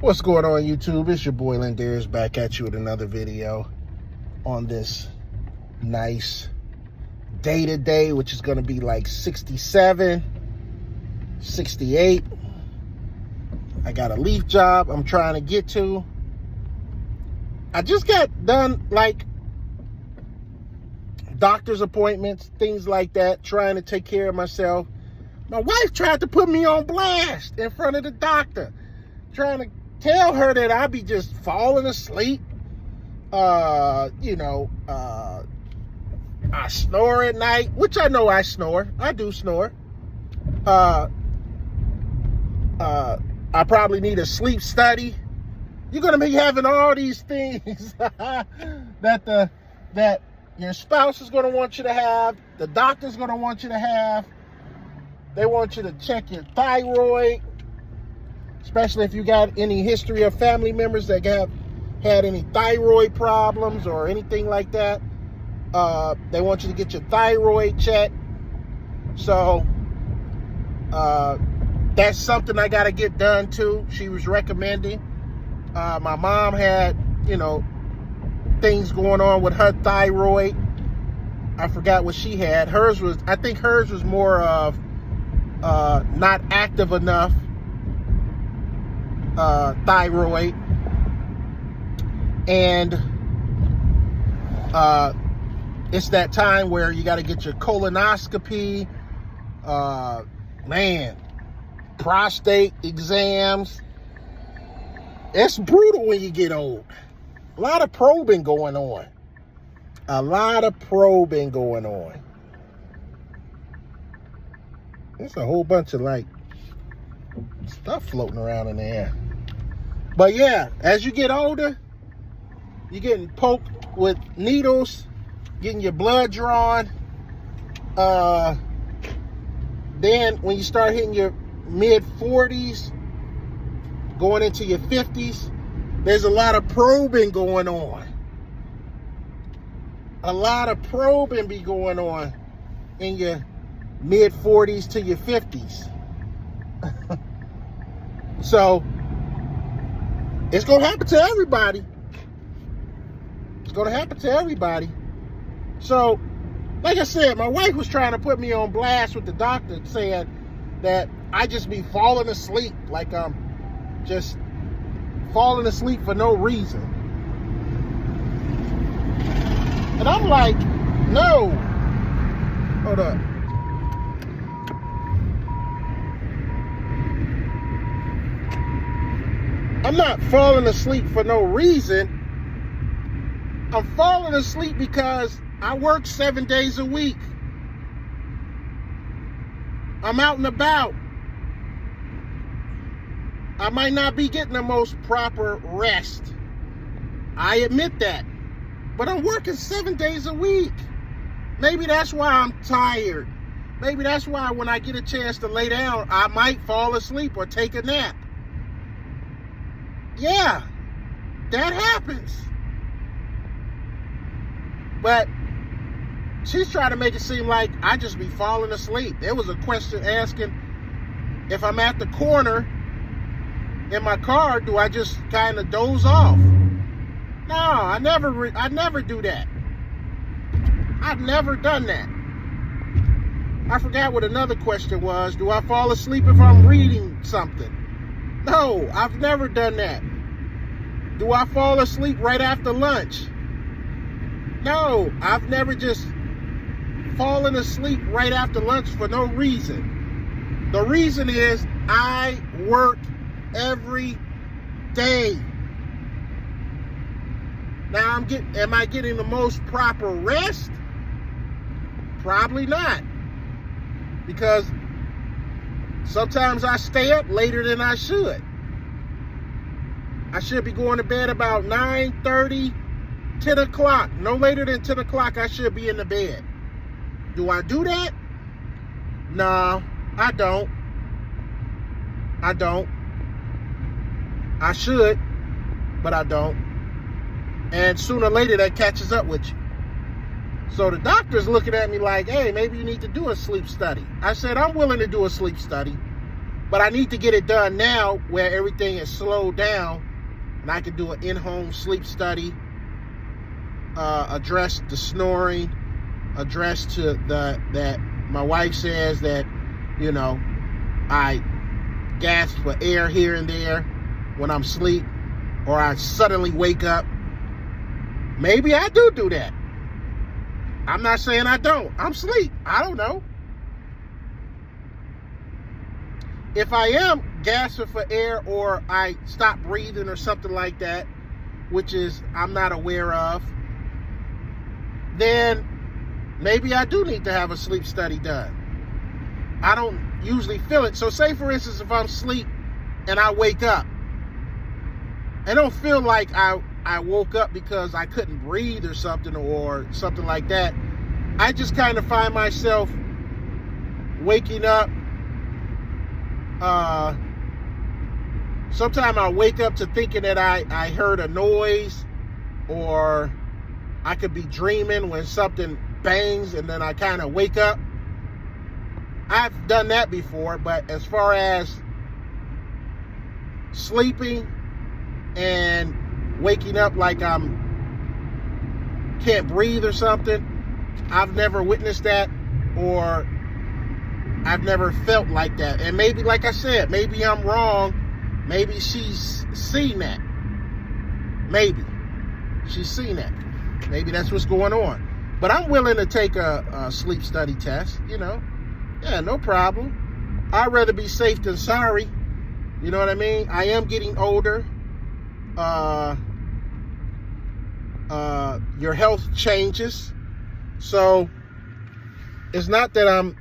What's going on, YouTube? It's your boy Lendaris back at you with another video on this nice day today, which is going to be like 67, 68. I got a leaf job I'm trying to get to. I just got done like doctor's appointments, things like that, trying to take care of myself. My wife tried to put me on blast in front of the doctor, trying to tell her that I be just falling asleep. I snore at night, which I know I snore. I do snore. I probably need a sleep study. You're gonna be having all these things that your spouse is gonna want you to have, the doctor's gonna want you to have. They want you to check your thyroid, especially if you got any history of family members that have had any thyroid problems or anything like that. They want you to get your thyroid checked. So that's something I got to get done too. She was recommending. My mom had, things going on with her thyroid. I forgot what she had. I think hers was more of not active enough thyroid, and it's that time where you got to get your colonoscopy, prostate exams. It's brutal when you get old. A lot of probing going on. There's a whole bunch of stuff floating around in the air. But yeah, as you get older, you're getting poked with needles, getting your blood drawn. Then when you start hitting your mid-40s, going into your 50s, there's a lot of probing going on. A lot of probing be going on in your mid-40s to your 50s. So it's going to happen to everybody. So, like I said, my wife was trying to put me on blast with the doctor, saying that I just be falling asleep, like I'm just falling asleep for no reason. And I'm like, no. Hold up. I'm not falling asleep for no reason. I'm falling asleep because I work 7 days a week. I'm out and about. I might not be getting the most proper rest. I admit that. But I'm working 7 days a week. Maybe that's why I'm tired. Maybe that's why when I get a chance to lay down, I might fall asleep or take a nap. Yeah, that happens. But she's trying to make it seem like I just be falling asleep. There was a question asking if I'm at the corner in my car, do I just kind of doze off? No, I never do that. I've never done that. I forgot what another question was. Do I fall asleep if I'm reading something? No, I've never done that. Do I fall asleep right after lunch? No, I've never just fallen asleep right after lunch for no reason. The reason is I work every day. Now am I getting the most proper rest? Probably not. Because sometimes I stay up later than I should. I should be going to bed about 9:30, 10 o'clock. No later than 10 o'clock, I should be in the bed. Do I do that? No, I don't. I should, but I don't. And sooner or later, that catches up with you. So the doctor's looking at me like, hey, maybe you need to do a sleep study. I said, I'm willing to do a sleep study. But I need to get it done now where everything is slowed down and I can do an in-home sleep study, address the snoring, address to that my wife says that, you know, I gasp for air here and there when I'm asleep, or I suddenly wake up. Maybe I do that. I'm not saying I don't. I'm asleep. I don't know. If I am gasping for air or I stop breathing or something like that, which is I'm not aware of, then maybe I do need to have a sleep study done. I don't usually feel it. So say, for instance, if I'm asleep and I wake up, I don't feel like I woke up because I couldn't breathe or something like that. I just kind of find myself waking up. Sometimes I wake up to thinking that I heard a noise, or I could be dreaming when something bangs and then I kind of wake up. I've done that before, but as far as sleeping and waking up like I'm can't breathe or something, I've never witnessed that, or I've never felt like that. And maybe, like I said, maybe I'm wrong. Maybe she's seen that. Maybe she's seen that. Maybe that's what's going on. But I'm willing to take a sleep study test, you know. Yeah, no problem. I'd rather be safe than sorry. You know what I mean? I am getting older. Your health changes. So it's not that I'm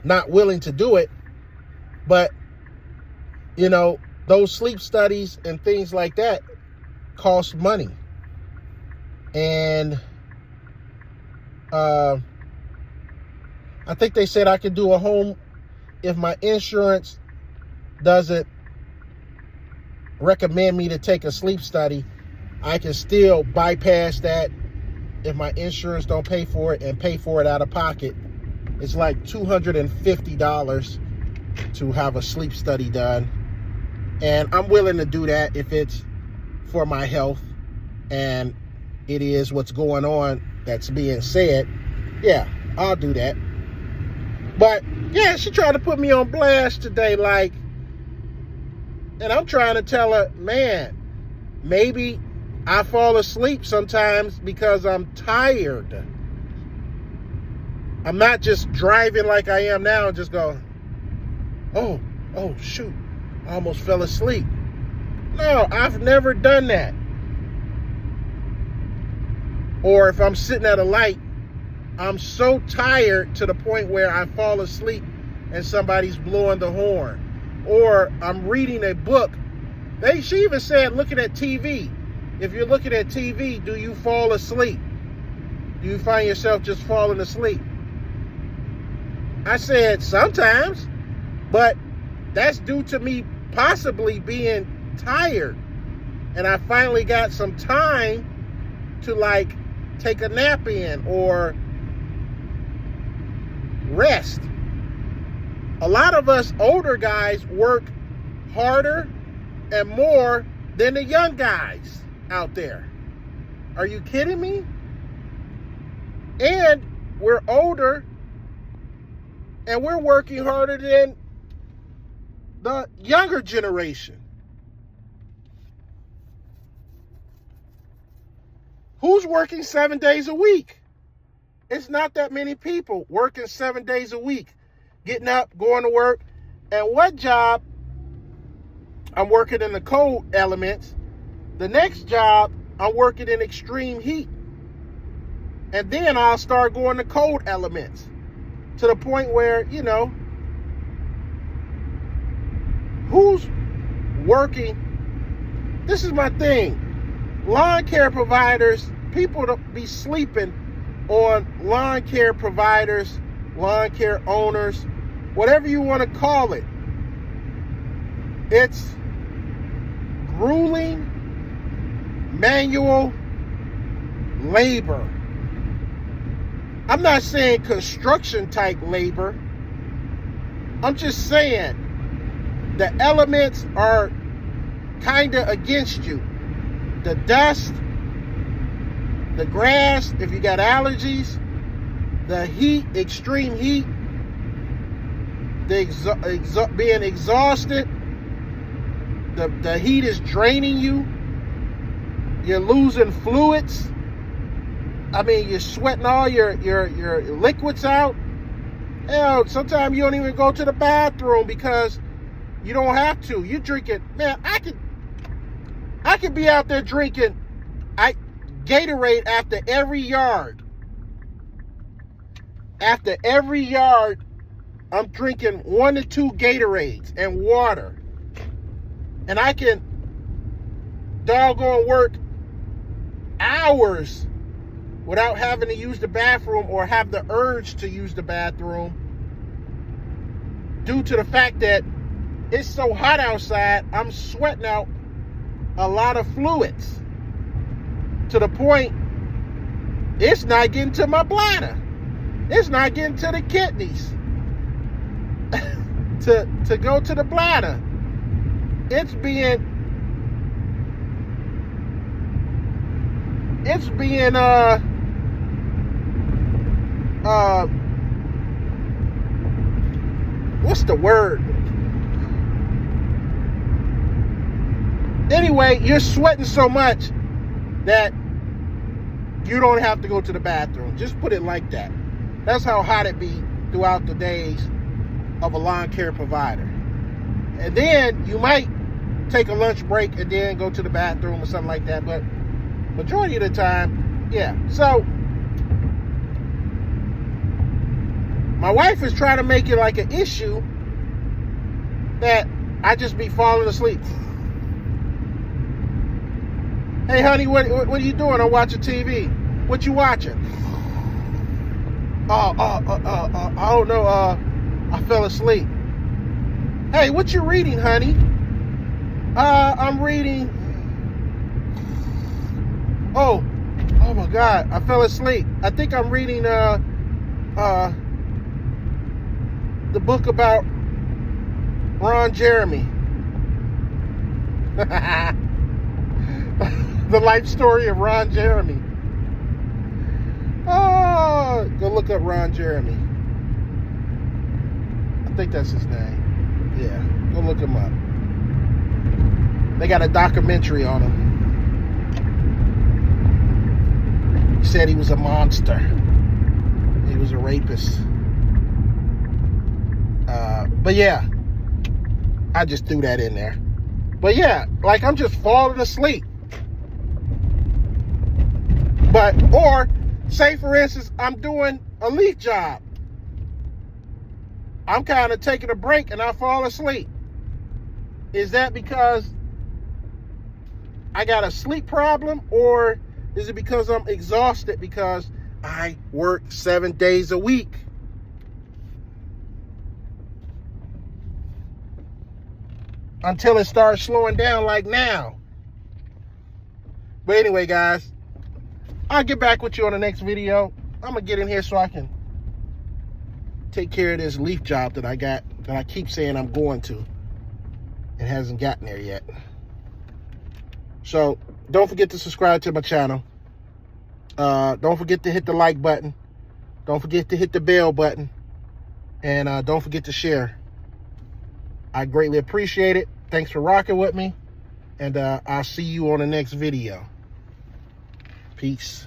not willing to do it, but you know, those sleep studies and things like that cost money. And I think they said I could do a home, if my insurance doesn't recommend me to take a sleep study, I can still bypass that if my insurance don't pay for it and pay for it out of pocket. It's like $250 to have a sleep study done. And I'm willing to do that if it's for my health and it is what's going on that's being said. Yeah, I'll do that. But yeah, she tried to put me on blast today, like, and I'm trying to tell her, man, maybe I fall asleep sometimes because I'm tired. I'm not just driving like I am now and just go, oh shoot, I almost fell asleep. No, I've never done that. Or if I'm sitting at a light, I'm so tired to the point where I fall asleep and somebody's blowing the horn. Or I'm reading a book. She even said looking at TV. If you're looking at TV, do you fall asleep? Do you find yourself just falling asleep? I said sometimes, but that's due to me possibly being tired. And I finally got some time to like take a nap in or rest. A lot of us older guys work harder and more than the young guys out there. Are you kidding me? And we're older and we're working harder than the younger generation. Who's working 7 days a week? It's not that many people working 7 days a week, getting up, going to work. And what job? I'm working in the cold elements. The next job, I'm working in extreme heat. And then I'll start going to cold elements to the point where, you know, who's working? This is my thing. Lawn care providers, people to be sleeping on lawn care providers, lawn care owners, whatever you want to call it. It's grueling manual labor. I'm not saying construction type labor, I'm just saying, the elements are kind of against you. The dust, the grass, if you got allergies, the heat, extreme heat, the being exhausted, the heat is draining you. You're losing fluids. I mean, you're sweating all your liquids out. Hell, sometimes you don't even go to the bathroom because you don't have to. You drink it, man. I could be out there drinking Gatorade after every yard. After every yard, I'm drinking 1 to 2 Gatorades and water. And I can doggone work hours without having to use the bathroom or have the urge to use the bathroom due to the fact that it's so hot outside. I'm sweating out a lot of fluids to the point it's not getting to my bladder. It's not getting to the kidneys to go to the bladder. It's being what's the word? Anyway, you're sweating so much that you don't have to go to the bathroom. Just put it like that. That's how hot it be throughout the days of a lawn care provider. And then you might take a lunch break and then go to the bathroom or something like that. But majority of the time, yeah. So my wife is trying to make it like an issue that I just be falling asleep. Hey, honey, what are you doing? I'm watching TV. What you watching? I don't know. I fell asleep. Hey, what you reading, honey? I'm reading. Oh my God, I fell asleep. I think I'm reading the book about Ron Jeremy. The life story of Ron Jeremy. Oh, go look up Ron Jeremy. I think that's his name. Yeah, go look him up. They got a documentary on him. He said he was a monster. He was a rapist. But yeah, I just threw that in there. But yeah, like I'm just falling asleep. Or say for instance, I'm doing a leaf job. I'm kind of taking a break and I fall asleep. Is that because I got a sleep problem, or is it because I'm exhausted because I work 7 days a week? Until it starts slowing down like now. But anyway, guys, I'll get back with you on the next video. I'm going to get in here so I can take care of this leaf job that I got, that I keep saying I'm going to. It hasn't gotten there yet. So don't forget to subscribe to my channel. Don't forget to hit the like button. Don't forget to hit the bell button. And don't forget to share. I greatly appreciate it. Thanks for rocking with me. And I'll see you on the next video. Peace.